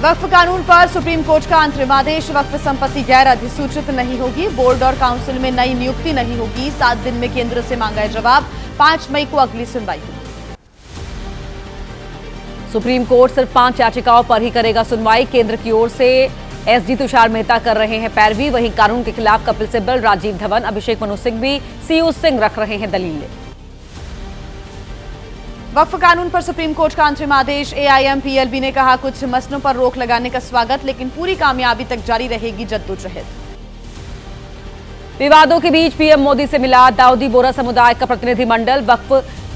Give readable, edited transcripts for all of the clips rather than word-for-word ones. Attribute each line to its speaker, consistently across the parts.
Speaker 1: वक्फ कानून पर supreme court का अंतरिम आदेश। वक्फ संपत्ति गैर अधिसूचित नहीं होगी। बोर्ड और काउंसिल में नई नियुक्ति नहीं होगी। 7 दिन में केंद्र से मांगा है जवाब। 5 मई को अगली सुनवाई होगी।
Speaker 2: सुप्रीम कोर्ट सिर्फ 5 याचिकाओं पर ही करेगा सुनवाई। केंद्र की ओर से एसजी तुषार मेहता कर रहे हैं पैरवी। वहीं कानून के खिलाफ कपिल सिब्बल, राजीव धवन, अभिषेक मनु सिंघवी, सीयू सिंह रख रहे हैं दलीलें।
Speaker 1: वक्फ कानून पर सुप्रीम कोर्ट का अंतरिम आदेश। एआईएम-पीएलबी ने कहा कुछ मसलों पर रोक लगाने का स्वागत, लेकिन पूरी कामयाबी तक जारी रहेगी जद्दोजहद।
Speaker 2: विवादों के बीच पीएम मोदी से मिला दाऊदी बोरा समुदाय का प्रतिनिधिमंडल। वक्फ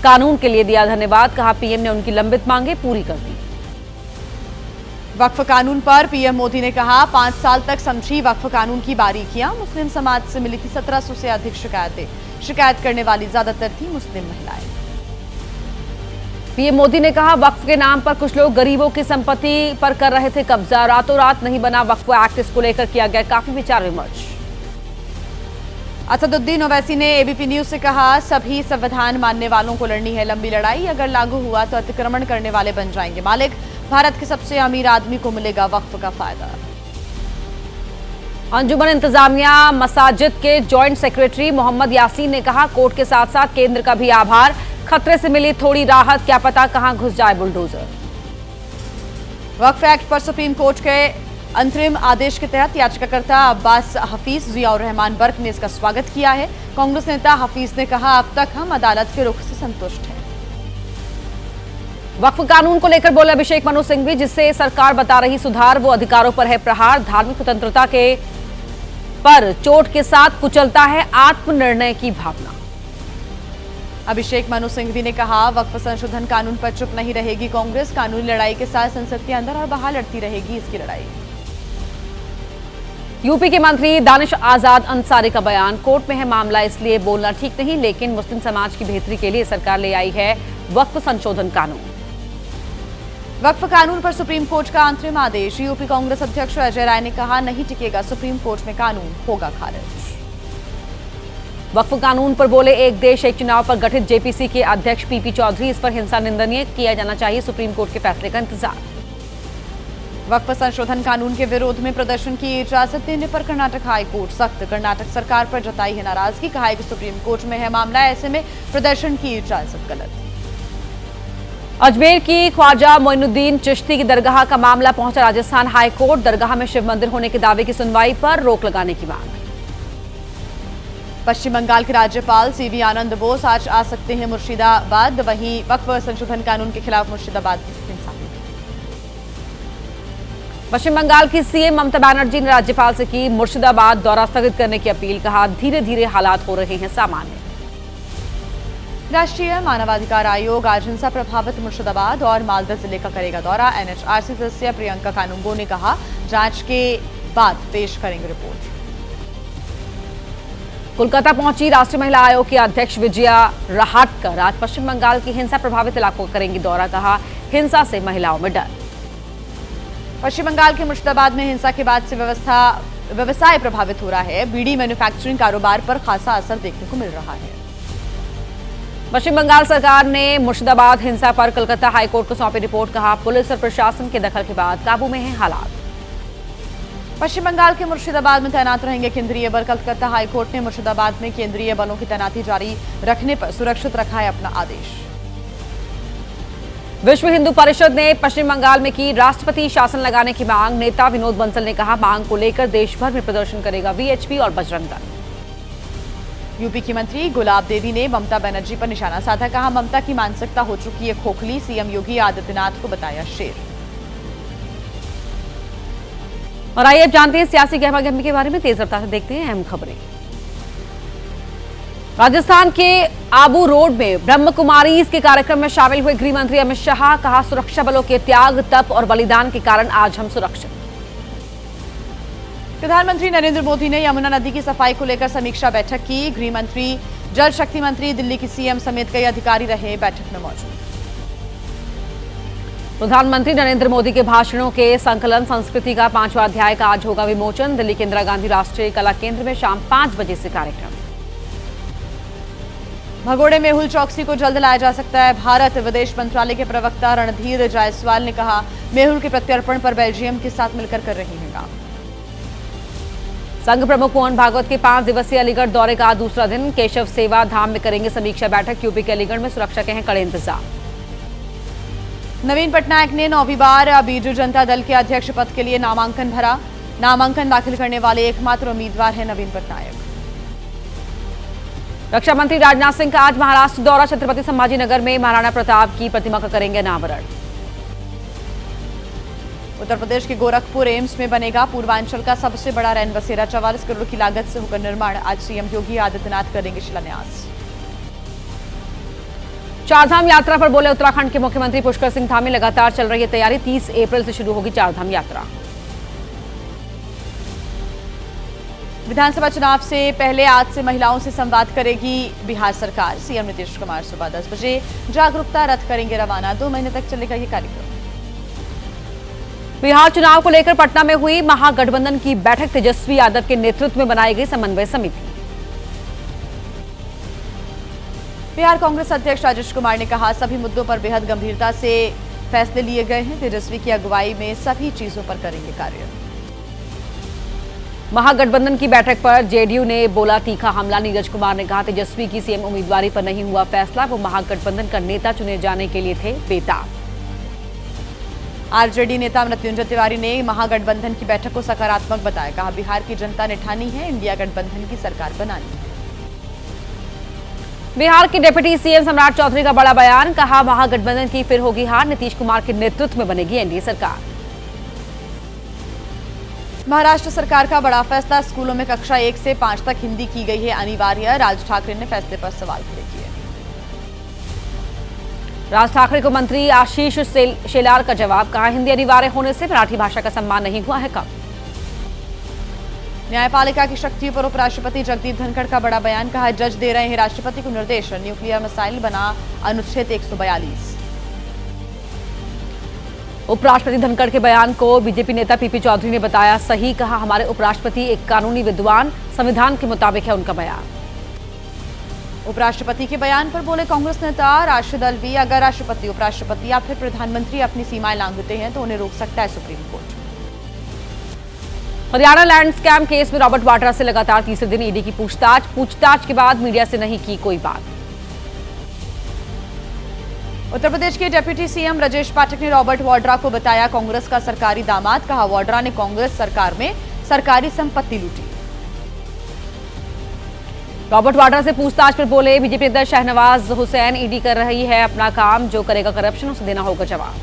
Speaker 2: कानून के लिए दिया धन्यवाद। कहा पीएम ने उनकी लंबित मांगे पूरी कर दी।
Speaker 1: वक्फ कानून पर पीएम मोदी ने कहा 5 साल तक समझी वक्फ कानून की बारीकियां। मुस्लिम समाज से मिली थी 1700 से अधिक शिकायतें। शिकायत करने वाली ज्यादातर थी मुस्लिम महिलाएं।
Speaker 2: पीएम मोदी ने कहा वक्फ के नाम पर कुछ लोग गरीबों की संपत्ति पर कर रहे थे कब्जा। रातों रात नहीं बना वक्फ एक्ट। इसको लेकर किया गया काफी विचार विमर्श।
Speaker 1: असदुद्दीन ओवैसी ने एबीपी न्यूज से कहा सभी संविधान मानने वालों को लड़नी है लंबी लड़ाई। अगर लागू हुआ तो अतिक्रमण करने वाले बन जाएंगे मालिक। भारत के सबसे अमीर आदमी को मिलेगा वक्फ का फायदा।
Speaker 2: अंजुमन इंतजामिया मसाजिद के जॉइंट सेक्रेटरी मोहम्मद यासीन ने कहा कोर्ट के साथ साथ केंद्र का भी आभार। खतरे से मिली थोड़ी राहत, क्या पता कहां घुस जाए बुलडोजर।
Speaker 1: वक्फ एक्ट पर सुप्रीम कोर्ट के अंतरिम आदेश के तहत याचिकाकर्ता अब्बास हफीज, जियाउर रहमान बर्क ने इसका स्वागत किया है। कांग्रेस नेता हफीज ने कहा अब तक हम अदालत के रुख से संतुष्ट हैं।
Speaker 2: वक्फ कानून को लेकर बोले अभिषेक मनु सिंघवी, जिससे सरकार बता रही सुधार वो अधिकारों पर है प्रहार। धार्मिक स्वतंत्रता के पर चोट के साथ कुचलता है आत्मनिर्णय की भावना।
Speaker 1: अभिषेक मनु सिंघवी ने कहा वक्फ संशोधन कानून पर चुप नहीं रहेगी कांग्रेस। कानूनी लड़ाई के साथ संसद के अंदर और बाहर लड़ती रहेगी इसकी लड़ाई।
Speaker 2: यूपी के मंत्री दानिश आजाद अंसारी का बयान, कोर्ट में है मामला इसलिए बोलना ठीक नहीं, लेकिन मुस्लिम समाज की बेहतरी के लिए सरकार ले आई है वक्फ संशोधन कानून।
Speaker 1: वक्फ कानून पर सुप्रीम कोर्ट का अंतरिम आदेश। यूपी कांग्रेस अध्यक्ष अजय राय ने कहा नहीं टिकेगा सुप्रीम कोर्ट में कानून, होगा खारिज।
Speaker 2: वक्फ कानून पर बोले एक देश एक चुनाव पर गठित जेपीसी के अध्यक्ष पीपी चौधरी, इस पर हिंसा निंदनीय, किया जाना चाहिए सुप्रीम कोर्ट के फैसले का इंतजार।
Speaker 1: वक्फ संशोधन कानून के विरोध में प्रदर्शन की इजाजत देने पर कर्नाटक हाई कोर्ट सख्त। कर्नाटक सरकार पर जताई है नाराजगी। कहा है कि सुप्रीम कोर्ट में है मामला, ऐसे में प्रदर्शन की इजाजत गलत।
Speaker 2: अजमेर की ख्वाजा मोइनुद्दीन चिश्ती की दरगाह का मामला पहुंचा राजस्थान हाई कोर्ट। दरगाह में शिव मंदिर होने के दावे की सुनवाई पर रोक लगाने की मांग।
Speaker 1: पश्चिम बंगाल के राज्यपाल सीवी आनंद बोस आज आ सकते हैं मुर्शिदाबाद। वहीं वक्फ संशोधन कानून के खिलाफ मुर्शिदाबाद में हिंसा।
Speaker 2: पश्चिम बंगाल की सीएम ममता बनर्जी ने राज्यपाल से की मुर्शिदाबाद दौरा स्थगित करने की अपील। कहा धीरे धीरे हालात हो रहे हैं सामान्य।
Speaker 1: राष्ट्रीय मानवाधिकार आयोग आज हिंसा प्रभावित मुर्शिदाबाद और मालदा जिले का करेगा दौरा। एनएचआरसी सदस्य प्रियंका कानूंगो ने कहा जांच के बाद पेश करेंगे रिपोर्ट।
Speaker 2: कोलकाता पहुंची राष्ट्रीय महिला आयोग की अध्यक्ष विजया रहाटकर आज पश्चिम बंगाल की हिंसा प्रभावित इलाकों का करेंगी दौरा। कहा हिंसा से महिलाओं में डर।
Speaker 1: पश्चिम बंगाल के मुर्शिदाबाद में हिंसा के बाद से व्यवसाय प्रभावित हो रहा है। बीड़ी मैन्युफैक्चरिंग कारोबार पर खासा असर देखने को मिल रहा है।
Speaker 2: पश्चिम बंगाल सरकार ने मुर्शिदाबाद हिंसा पर कलकत्ता हाईकोर्ट को सौंपी रिपोर्ट। कहा पुलिस और प्रशासन के दखल के बाद काबू में है हालात।
Speaker 1: पश्चिम बंगाल के मुर्शिदाबाद में तैनात रहेंगे केंद्रीय बल। कलकत्ता हाईकोर्ट ने मुर्शिदाबाद में केंद्रीय बलों की तैनाती जारी रखने पर सुरक्षित रखा है अपना आदेश।
Speaker 2: विश्व हिंदू परिषद ने पश्चिम बंगाल में की राष्ट्रपति शासन लगाने की मांग। नेता विनोद बंसल ने कहा मांग को लेकर देश भर में प्रदर्शन करेगा वीएचपी और बजरंग दल। यूपी की मंत्री गुलाब देवी ने ममता बनर्जी पर निशाना साधा। कहा ममता की मानसिकता हो चुकी है खोखली। सीएम योगी आदित्यनाथ को बताया शेर। और आइए अब जानते हैं सियासी गहमागहमी के बारे में। तेज रफ्तार से देखते हैं अहम खबरें। राजस्थान के आबू रोड में ब्रह्म कुमारीज के कार्यक्रम में शामिल हुए गृह मंत्री अमित शाह। कहा सुरक्षा बलों के त्याग, तप और बलिदान के कारण आज हम सुरक्षित। प्रधानमंत्री नरेंद्र मोदी ने यमुना नदी की सफाई को लेकर समीक्षा बैठक की। गृह मंत्री, जल शक्ति मंत्री, दिल्ली की सीएम समेत कई अधिकारी रहे बैठक में मौजूद। प्रधानमंत्री नरेंद्र मोदी के भाषणों के संकलन संस्कृति का 5वां अध्याय का आज होगा विमोचन। दिल्ली के इंदिरा गांधी राष्ट्रीय कला केंद्र में शाम 5 बजे से कार्यक्रम।
Speaker 1: भगोड़े मेहुल चौकसी को जल्द लाया जा सकता है भारत। विदेश मंत्रालय के प्रवक्ता रणधीर जायसवाल ने कहा, मेहुल के प्रत्यर्पण पर बेल्जियम के साथ मिलकर कर रही है काम।
Speaker 2: संघ प्रमुख मोहन भागवत के 5 दिवसीय अलीगढ़ दौरे का दूसरा दिन। केशव सेवा धाम में करेंगे समीक्षा बैठक। यूपी के अलीगढ़ में सुरक्षा के हैं कड़े इंतजाम।
Speaker 1: नवीन पटनायक ने 9वीं बार बीजू जनता दल के अध्यक्ष पद के लिए नामांकन भरा। नामांकन दाखिल करने वाले एकमात्र उम्मीदवार हैं नवीन पटनायक।
Speaker 2: रक्षा मंत्री राजनाथ सिंह का आज महाराष्ट्र दौरा। छत्रपति संभाजीनगर में महाराणा प्रताप की प्रतिमा का करेंगे अनावरण।
Speaker 1: उत्तर प्रदेश के गोरखपुर एम्स में बनेगा पूर्वांचल का सबसे बड़ा रैन बसेरा। 44 करोड़ की लागत से होगा निर्माण। आज सीएम योगी आदित्यनाथ करेंगे शिलान्यास।
Speaker 2: चारधाम यात्रा पर बोले उत्तराखंड के मुख्यमंत्री पुष्कर सिंह धामी। लगातार चल रही है तैयारी। 30 अप्रैल से शुरू होगी चारधाम यात्रा।
Speaker 1: विधानसभा चुनाव से पहले आज से महिलाओं से संवाद करेगी बिहार सरकार। सीएम नीतीश कुमार सुबह 10 बजे जागरूकता रथ करेंगे रवाना। 2 महीने तक चलेगा ये कार्यक्रम।
Speaker 2: बिहार चुनाव को लेकर पटना में हुई महागठबंधन की बैठक। तेजस्वी यादव के नेतृत्व में बनाई गई समन्वय समिति।
Speaker 1: बिहार कांग्रेस अध्यक्ष राजेश कुमार ने कहा, सभी मुद्दों पर बेहद गंभीरता से फैसले लिए गए हैं। तेजस्वी की अगुवाई में सभी चीजों पर करेंगे कार्य।
Speaker 2: महागठबंधन की बैठक पर जेडीयू ने बोला तीखा हमला। नीरज कुमार ने कहा, तेजस्वी की सीएम उम्मीदवारी पर नहीं हुआ फैसला। वो महागठबंधन का नेता चुने जाने के लिए थे बेताब।
Speaker 1: आरजेडी नेता मृत्युंजय तिवारी ने महागठबंधन की बैठक को सकारात्मक बताया। कहा, बिहार की जनता ने ठानी है इंडिया गठबंधन की सरकार बनानी है।
Speaker 2: बिहार के डिप्टी सीएम सम्राट चौधरी का बड़ा बयान। कहा, महागठबंधन की फिर होगी हार। नीतीश कुमार के नेतृत्व में बनेगी एनडीए सरकार।
Speaker 1: महाराष्ट्र सरकार का बड़ा फैसला। स्कूलों में कक्षा 1 से 5 तक हिंदी की गई है अनिवार्य। राज ठाकरे ने फैसले पर सवाल खड़े किए।
Speaker 2: राज ठाकरे को मंत्री आशीष शेलार का जवाब। कहा, हिंदी अनिवार्य होने से मराठी भाषा का सम्मान नहीं हुआ है कम।
Speaker 1: न्यायपालिका की शक्ति पर उपराष्ट्रपति जगदीप धनखड़ का बड़ा बयान। कहा, जज दे रहे हैं राष्ट्रपति को निर्देश। न्यूक्लियर मिसाइल बना अनुच्छेद 142।
Speaker 2: उपराष्ट्रपति धनखड़ के बयान को बीजेपी नेता पीपी चौधरी ने बताया सही। कहा, हमारे उपराष्ट्रपति एक कानूनी विद्वान, संविधान के मुताबिक है उनका बयान।
Speaker 1: उपराष्ट्रपति के बयान पर बोले कांग्रेस नेता राशिद अल्वी, अगर राष्ट्रपति, उपराष्ट्रपति या फिर प्रधानमंत्री अपनी सीमाएं लांघते हैं तो उन्हें रोक सकता है supreme court.
Speaker 2: Haryana land scam case में रॉबर्ट वाड्रा से लगातार तीसरे दिन ईडी की पूछताछ के बाद मीडिया से नहीं की कोई बात।
Speaker 1: उत्तर प्रदेश के डिप्टी सीएम ब्रजेश पाठक ने रॉबर्ट वाड्रा को बताया कांग्रेस का सरकारी दामाद। कहा, वाड्रा ने कांग्रेस सरकार में सरकारी संपत्ति लूटी।
Speaker 2: रॉबर्ट वाड्रा से पूछताछ पर बोले बीजेपी नेता शहनवाज हुसैन, ईडी कर रही है अपना काम, जो करेगा करप्शन उसे देना होगा जवाब।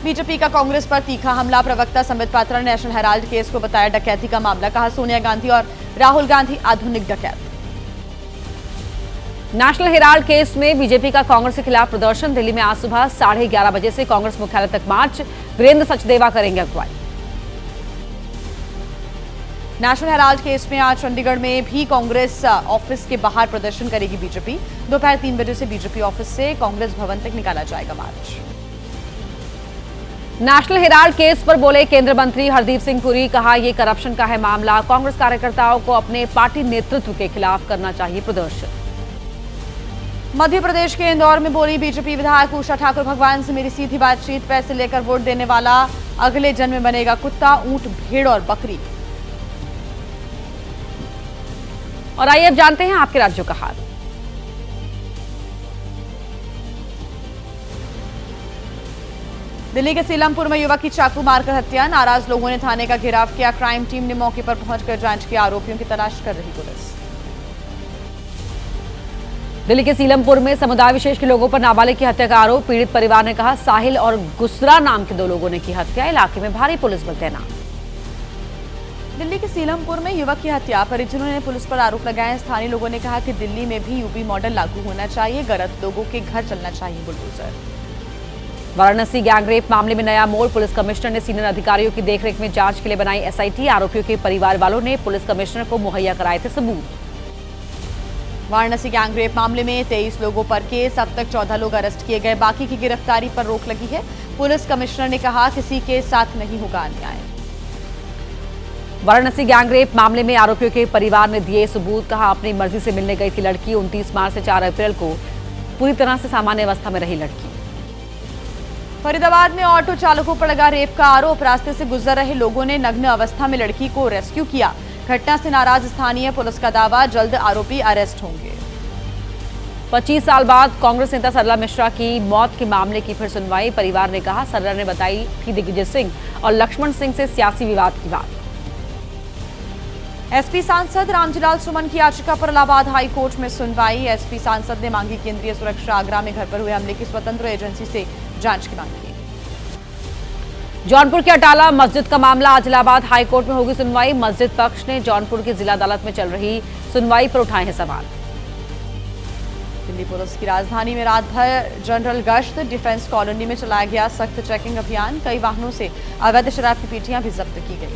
Speaker 1: बीजेपी का कांग्रेस पर तीखा हमला। प्रवक्ता संबित पात्रा ने नेशनल हेराल्ड केस को बताया डकैती का मामला। कहा, सोनिया गांधी और राहुल गांधी आधुनिक डकैत।
Speaker 2: नेशनल हेराल्ड केस में बीजेपी का कांग्रेस के खिलाफ प्रदर्शन। दिल्ली में आज सुबह 11:30 बजे से कांग्रेस मुख्यालय तक मार्च। वीरेंद्र सचदेवा करेंगे अगुवाई।
Speaker 1: नेशनल हेराल्ड केस में आज चंडीगढ़ में भी कांग्रेस ऑफिस के बाहर प्रदर्शन करेगी बीजेपी। दोपहर 3 बजे से बीजेपी ऑफिस से कांग्रेस भवन तक निकाला जाएगा मार्च।
Speaker 2: नेशनल हेराल्ड केस पर बोले केंद्रीय मंत्री हरदीप सिंह पुरी। कहा, यह करप्शन का है मामला। कांग्रेस कार्यकर्ताओं को अपने पार्टी नेतृत्व के खिलाफ करना चाहिए प्रदर्शन।
Speaker 1: मध्य प्रदेश के इंदौर में बोली बीजेपी विधायक उषा ठाकुर, भगवान से मेरी सीधी बातचीत। पैसे लेकर वोट देने वाला अगले जन्म में बनेगा कुत्ता, ऊंट, भेड़ और बकरी।
Speaker 2: और आइए अब जानते हैं आपके राज्यों का हाल।
Speaker 1: दिल्ली के सीलमपुर में युवक की चाकू मारकर हत्या। नाराज लोगों ने थाने का घेराव किया। क्राइम टीम ने मौके पर पहुंचकर जांच की। आरोपियों की तलाश कर रही पुलिस।
Speaker 2: दिल्ली के सीलमपुर में समुदाय विशेष के लोगों पर नाबालिग की हत्या का आरोप। पीड़ित परिवार ने कहा, साहिल और गुसरा नाम के 2 लोगों ने की हत्या। इलाके में भारी पुलिस बल तैनात।
Speaker 1: दिल्ली के सीलमपुर में युवक की हत्या। परिजनों ने पुलिस पर आरोप लगाए। स्थानीय लोगों ने कहा कि दिल्ली में भी यूपी मॉडल लागू होना चाहिए। गलत लोगों के घर चलना चाहिए बुलडोजर।
Speaker 2: वाराणसी गैंगरेप मामले में नया मोड़। पुलिस कमिश्नर ने सीनियर अधिकारियों की देखरेख में जांच के लिए बनाई एसआईटी। आरोपियों के परिवार वालों ने पुलिस कमिश्नर को मुहैया कराए थे सबूत।
Speaker 1: वाराणसी गैंगरेप मामले में 23 लोगों पर केस। अब तक 14 लोग अरेस्ट किए गए। बाकी की गिरफ्तारी पर रोक लगी है। पुलिस कमिश्नर ने कहा, किसी के साथ नहीं होगा अन्याय।
Speaker 2: वाराणसी गैंगरेप मामले में आरोपियों के परिवार ने दिए सबूत। कहा, अपनी मर्जी से मिलने गई थी लड़की। 29 मार्च से 4 अप्रैल को पूरी तरह से सामान्य अवस्था में रही लड़की।
Speaker 1: फरीदाबाद में ऑटो चालकों पर लगा रेप का आरोप। रास्ते से गुजर रहे लोगों ने नग्न अवस्था में लड़की को रेस्क्यू किया। घटना से नाराज स्थानीय पुलिस का दावा, जल्द आरोपी अरेस्ट होंगे।
Speaker 2: 25 साल बाद कांग्रेस नेता सरला मिश्रा की मौत के मामले की फिर सुनवाई। परिवार ने कहा, सरला ने बताई थी दिग्विजय सिंह और लक्ष्मण सिंह से सियासी विवाद की बात।
Speaker 1: एसपी सांसद रामजीलाल सुमन की याचिका पर इलाहाबाद हाई कोर्ट में सुनवाई। एसपी सांसद ने मांगी केंद्रीय सुरक्षा आगरा में घर पर हुए हमले की स्वतंत्र एजेंसी से जांच की मांग की।
Speaker 2: जौनपुर के अटाला मस्जिद का मामला आज इलाहाबाद हाई कोर्ट में होगी सुनवाई। मस्जिद पक्ष ने जौनपुर की जिला अदालत में चल रही सुनवाई पर उठाए हैं सवाल।
Speaker 1: दिल्ली पुलिस की राजधानी में रात भर जनरल गश्त। डिफेंस कॉलोनी में चलाया गया सख्त चेकिंग अभियान। कई वाहनों से अवैध शराब की पेटियां भी जब्त की गई।